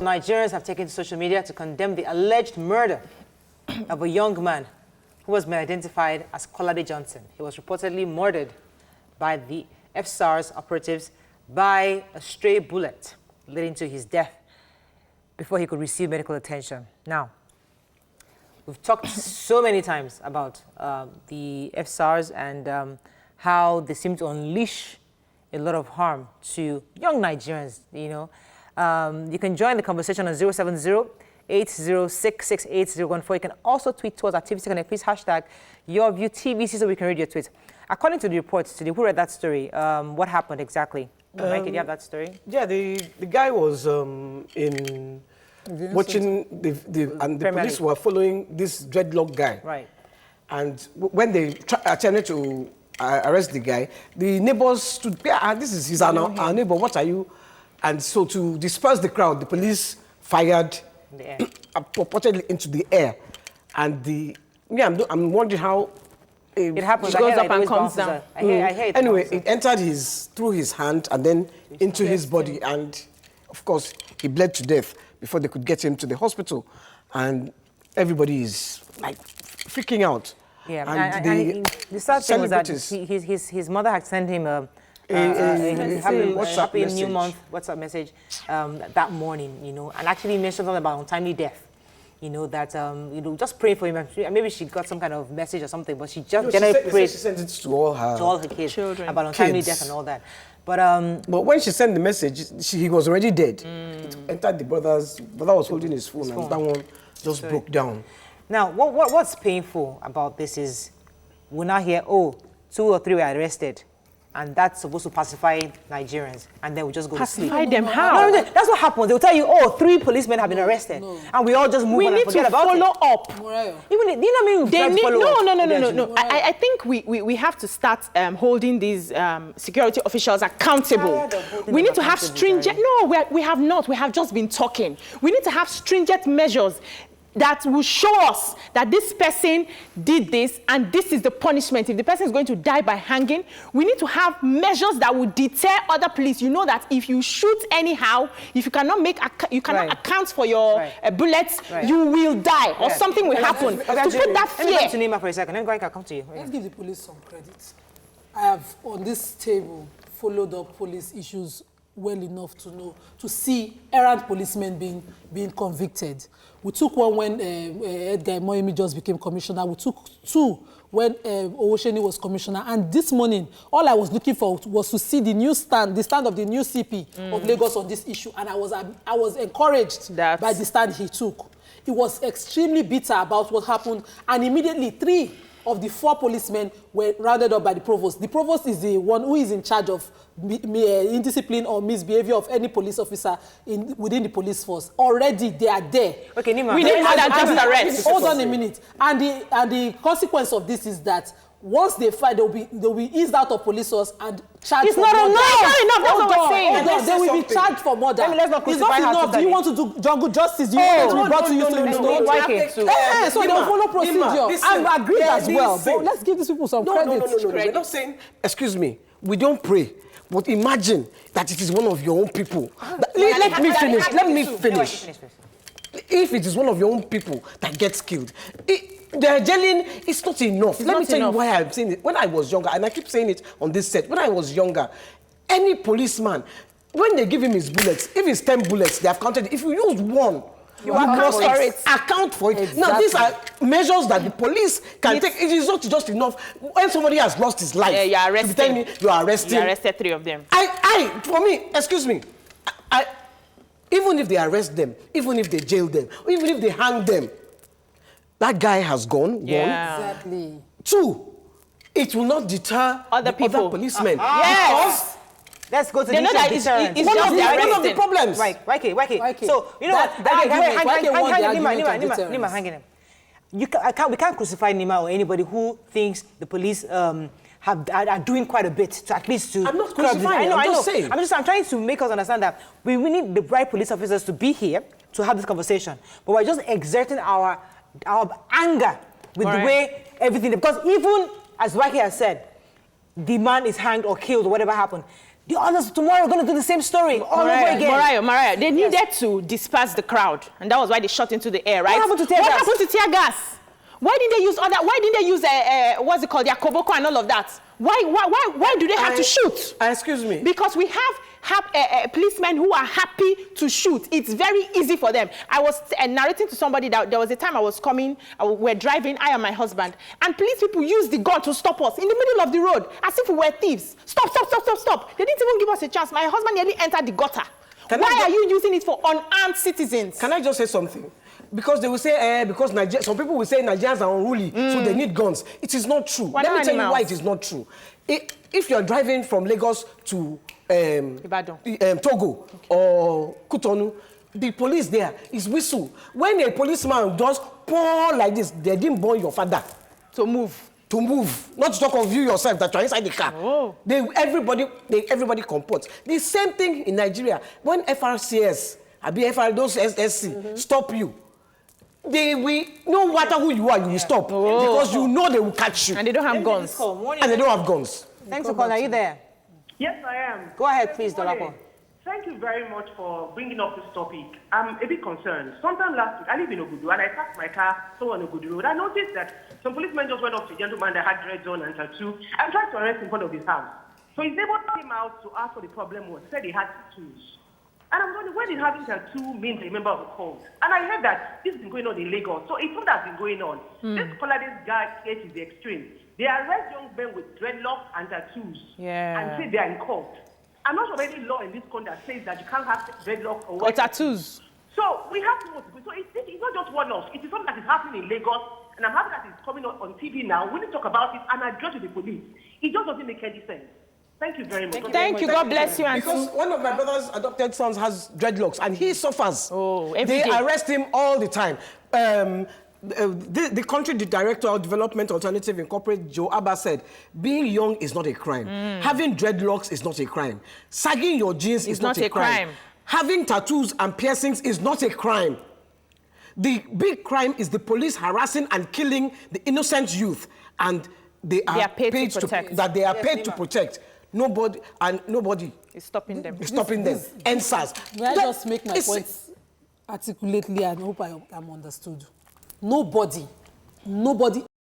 Nigerians have taken to social media to condemn the alleged murder of a young man who was identified as Kolade Johnson. He was reportedly murdered by the FSARS operatives by a stray bullet, leading to his death before he could receive medical attention. Now, we've talked so many times about the FSARS and how they seem to unleash a lot of harm to young Nigerians, you know. You can join the conversation on 070-806-68014. You can also tweet to us at TVC please hashtag YourViewTVC so we can read your tweets. According to the reports today, who read that story? What happened exactly? Mike, did you have that story? Yeah, the guy was in watching and the police were following this dreadlock guy. Right. And when they attempted to arrest the guy, the neighbors stood, he's our neighbor, what are you? And so to disperse the crowd, the police fired purportedly into the air. And I'm wondering how it happens. It goes up and comes down. I hear it. Anyway, it entered through his hand and then into his body. And of course, he bled to death before they could get him to the hospital. And everybody is like freaking out. Yeah, and the sad thing was that his mother had sent him a happy new month WhatsApp message that morning, you know, and actually mentioned something about untimely death, you know, that just pray for him. And maybe she got some kind of message or something, but she just generally prayed. She sent it to all her kids, children, about untimely death and all that. But when she sent the message, he was already dead. It entered the brother was holding his phone, and that one just broke down. Now, what's painful about this is we now hear, 2 or 3 were arrested. And that's supposed to pacify Nigerians, and then we just go to sleep. Pacify them how? No, that's what happens. They'll tell you, 3 policemen have been arrested, and we all just move on and forget about it. We need to follow up. Even do you know what I mean? No. I think we have to start holding these security officials accountable. We need to have stringent. No, we have not. We have just been talking. We need to have stringent measures that will show us that this person did this and this is the punishment. If the person is going to die by hanging, we need to have measures that will deter other police. You know that if you shoot anyhow, if you cannot account for your bullets, you will die or something will happen. To put that fear. Let me to Nima for a second. Let me go and come to you. Let's give the police some credit. I have on this table followed up police issues well enough to know, to see errant policemen being convicted. We took one when Edgar Moyemi just became commissioner. We took 2 when Owosheni was commissioner. And this morning, all I was looking for was to see the stand of the new CP of Lagos on this issue. And I was encouraged by the stand he took. He was extremely bitter about what happened. And immediately 3 of the 4 policemen were rounded up by the provost. The provost is the one who is in charge of indiscipline or misbehavior of any police officer within the police force. Already they are there. Okay, Nima. We need more than just arrest. Hold on a minute. And the consequence of this is that once they fight, they'll be eased out of police force and charged for murder. It's not enough. That's what we're saying. They will be charged for murder. Let's not crucify her. It's not enough. Do you want to do jungle justice? Do you want to be brought to you to so they will follow procedure. I'm agreed as well. But let's give these people some credit. No. We're not saying, excuse me, we don't pray. But imagine that it is one of your own people. Let me finish. If it is one of your own people that gets killed, the jailing is not enough. Let me tell you why I'm saying it. When I was younger, and I keep saying it on this set, when I was younger, any policeman, when they give him his bullets, if it's 10 bullets, they have counted it. If you use 1, you must account for it. Exactly. Now, these are measures that the police can take. It is not just enough. When somebody has lost his life, you're arresting. You are arresting. You arrested 3 of them. For me, excuse me, even if they arrest them, even if they jail them, even if they hang them, that guy has gone. 1. Exactly. 2, it will not deter other policemen. Yes. Let's go to They the know issue of that it's deterrence. just One of arresting. the problems. Right, YK. So, you know That what? argument, YK won the argument of Nima, deterrence. hang in there. We can't crucify Nima or anybody who thinks the police are doing quite a bit to at least to. I'm not curb this. crucifying, I I'm know. just saying. I'm trying to make us understand that we need the right police officers to be here to have this conversation, but we're just exerting our anger with the way everything, because even as YK has said, the man is hanged or killed or whatever happened. The others tomorrow are going to do the same story all over again. Mariah, they needed to disperse the crowd, and that was why they shot into the air, right? What happened to tear gas? What happened to tear gas? Why didn't they use other? Why didn't they use what's it called, their koboko and all of that? Why do they have to shoot? Excuse me. Because we have policemen who are happy to shoot. It's very easy for them. I was narrating to somebody that there was a time I was coming, we're driving, I and my husband, and police people used the gun to stop us in the middle of the road as if we were thieves. Stop. They didn't even give us a chance. My husband nearly entered the gutter. Why are you using it for unarmed citizens? Can I just say something? Because they will say, because some people will say Nigerians are unruly, so they need guns. It is not true. Let me tell you why it is not true. If you're driving from Lagos to Togo or Cotonou, the police there is whistle. When a policeman does pour like this, they didn't burn your father. To move. Not to talk of you yourself that you're inside the car. Everybody comports. The same thing in Nigeria. When FRCS, those SSC stop you, they will, no matter who you are, you will stop. Because you know they will catch you. And they don't have guns. And they don't have guns. Thanks for calling. Are you there? Yes, I am. Go ahead, please, Dolapo. Thank you very much for bringing up this topic. I'm a bit concerned. Sometime last week, I live in Ogudu, and I parked my car somewhere on Ogudu Road. I noticed that some policemen just went up to a gentleman that had dreads on and tattoo and tried to arrest in front of his house. So his neighbor came out to ask what the problem was. He said he had tattoos. And I'm wondering, what did having tattoo mean to a member of the cult? And I heard that this has been going on in Lagos. So it's what has been going on. This Kolade guy case is the extreme. They arrest young men with dreadlocks and tattoos and say they are in cult. I'm not sure of any law in this country that says that you can't have dreadlocks or tattoos. So we have to know. So it's not just one-off. It is something that is happening in Lagos, and I'm happy that it's coming on TV now. We need to talk about it and address it to the police. It just doesn't make any sense. Thank you very much. Thank you. God bless you. Because one of my brother's adopted sons has dreadlocks, and he suffers. Every day. Arrest him all the time. The country director of Development Alternative Incorporated, Joe Abba, said, being young is not a crime. Having dreadlocks is not a crime. Sagging your jeans is not a crime. Having tattoos and piercings is not a crime. The big crime is the police harassing and killing the innocent youth, and they are paid to protect. They are paid to protect. Nobody is stopping them. NSAS. May I just make my points articulately, and hope I'm understood. Nobody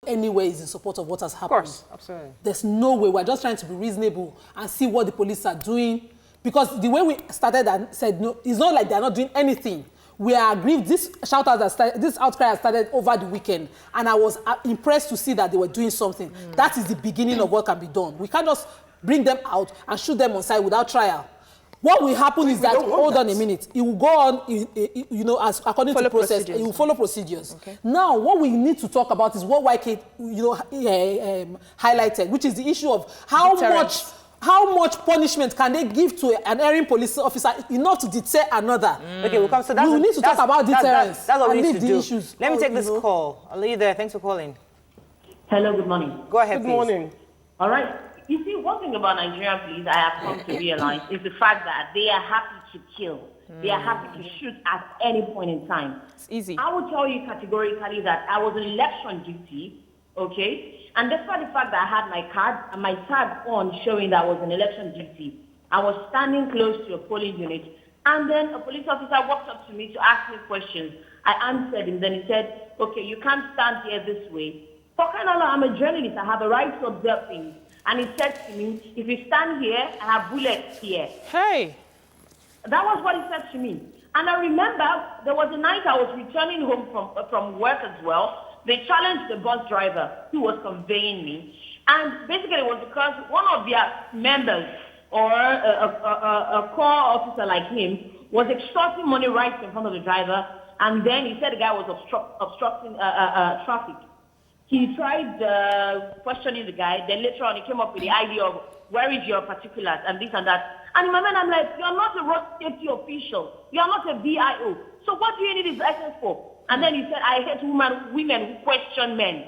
anywhere is in support of what has happened. Of course, absolutely. There's no way. We're just trying to be reasonable and see what the police are doing. Because the way we started and said, no, it's not like they're not doing anything. We are aggrieved. This outcry has started over the weekend, and I was impressed to see that they were doing something. That is the beginning of what can be done. We can't just bring them out and shoot them on site without trial. What will happen is that, hold on a minute, it will go on, as according to process, it will follow procedures. Okay. Now, what we need to talk about is what YK, highlighted, which is the issue of how much punishment can they give to an erring police officer enough to deter another. Okay, we'll come. So we need to talk about deterrence. That's what we need to do. Issues. Let me take this call. I'll leave you there. Thanks for calling. Hello, good morning. Go ahead, Good morning. All right. You see, one thing about Nigerian police I have come to realize is the fact that they are happy to kill. They are happy to shoot at any point in time. It's easy. I will tell you categorically that I was on election duty, okay? And despite the fact that I had my card and my tag on showing that I was on election duty, I was standing close to a polling unit, and then a police officer walked up to me to ask me questions. I answered him, then he said, okay, you can't stand here this way. For crying out loud, I'm a journalist, I have a right to observe things. And he said to me, if you stand here, I have bullets here. Hey. That was what he said to me. And I remember there was a night I was returning home from work as well. They challenged the bus driver who was conveying me. And basically it was because one of their members or a corps officer like him was extorting money right in front of the driver. And then he said the guy was obstructing traffic. He tried questioning the guy. Then later on, he came up with the idea of where is your particulars and this and that. And in my mind, I'm like, you're not a road safety official. You're not a VIO. So what do you need his license for? And then he said, I hate women who question men.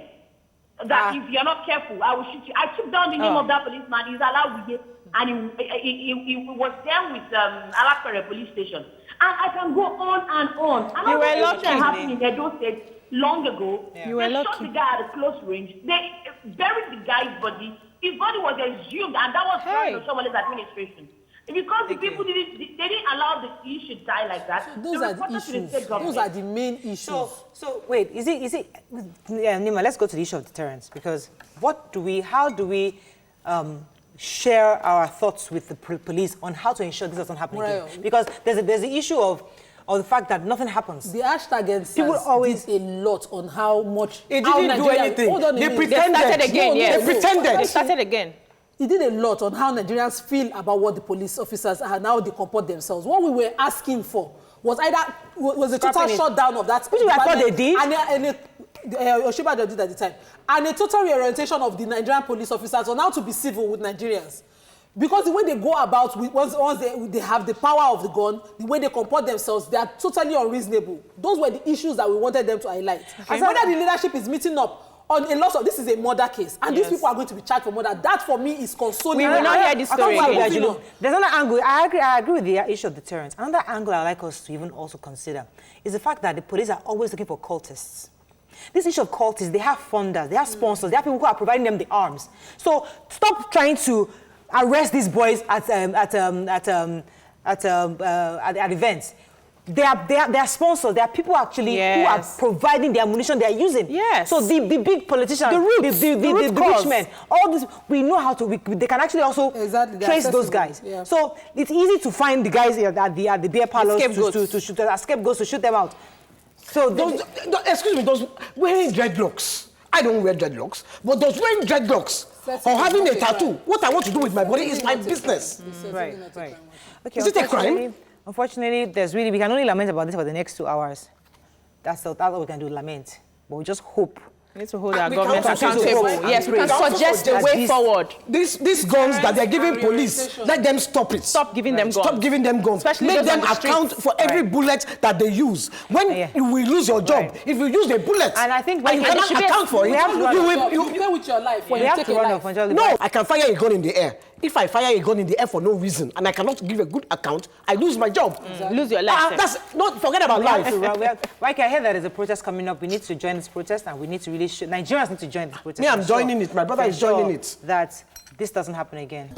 That if you're not careful, I will shoot you. I took down the name of that policeman. He's allowed with it. And he was there with Alakere police station. And I can go on and on. And you were lucky. That happened in Edo State long ago. Yeah. You were lucky. They shot the guy at a close range. They buried the guy's body. His body was exhumed, and that was during Oshomole's administration. Because the people didn't allow the issue to die like that. So those are the issues. Those are the main issues. So wait, is it? Yeah, Nima, let's go to the issue of deterrence, because how do we share our thoughts with the police on how to ensure this doesn't happen again? Because there's the issue of the fact that nothing happens. The hashtag people always did a lot on how much. It didn't do anything. They started again. They pretended. They started again. He did a lot on how Nigerians feel about what the police officers are and how they comport themselves. What we were asking for was a total shutdown of that. Which I thought they did. And Oshibajo did at the time. And a total reorientation of the Nigerian police officers on how to be civil with Nigerians. Because the way they go about, once they have the power of the gun, the way they comport themselves, they are totally unreasonable. Those were the issues that we wanted them to highlight. Okay. As whether the leadership is meeting up on a lot of, this is a murder case, and these people are going to be charged for murder. That for me is consoling. We will not hear this story again. There's another angle. I agree with the issue of deterrence. Another angle I'd like us to even also consider is the fact that the police are always looking for cultists. This issue of cultists, they have funders, they have sponsors, they have people who are providing them the arms. So stop trying to arrest these boys at events. They are sponsors. There are people actually who are providing the ammunition they are using. Yes. So the big politicians, the rich men, all this, we know how to. They can actually also trace those guys. Yeah. So it's easy to find the guys at the beer parlors to shoot them, as scapegoats to shoot them out. So excuse me, those wearing dreadlocks. I don't wear dreadlocks, but those wearing dreadlocks or having a tattoo, what I want to do with my body is my business. Right. Okay, is it a crime? Unfortunately, we can only lament about this for the next 2 hours. That's all we can do, lament. But we just hope. We need to hold our government accountable. Yes, we can suggest a way forward. These guns that they're giving police, let them stop it. Stop giving them guns. Stop giving them guns. Especially make them account for every bullet that they use. When you will lose your job, if you use a bullet, and I think you cannot account for it, you play with your life. You have to run off. No, I can fire a gun in the air. If I fire a gun in the air for no reason and I cannot give a good account, I lose my job. Lose your life. Forget about life. Like I hear that there's a protest coming up. We need to join this protest, and we need to really Nigerians need to join this protest. Me, I'm joining it. My brother is joining it. That this doesn't happen again.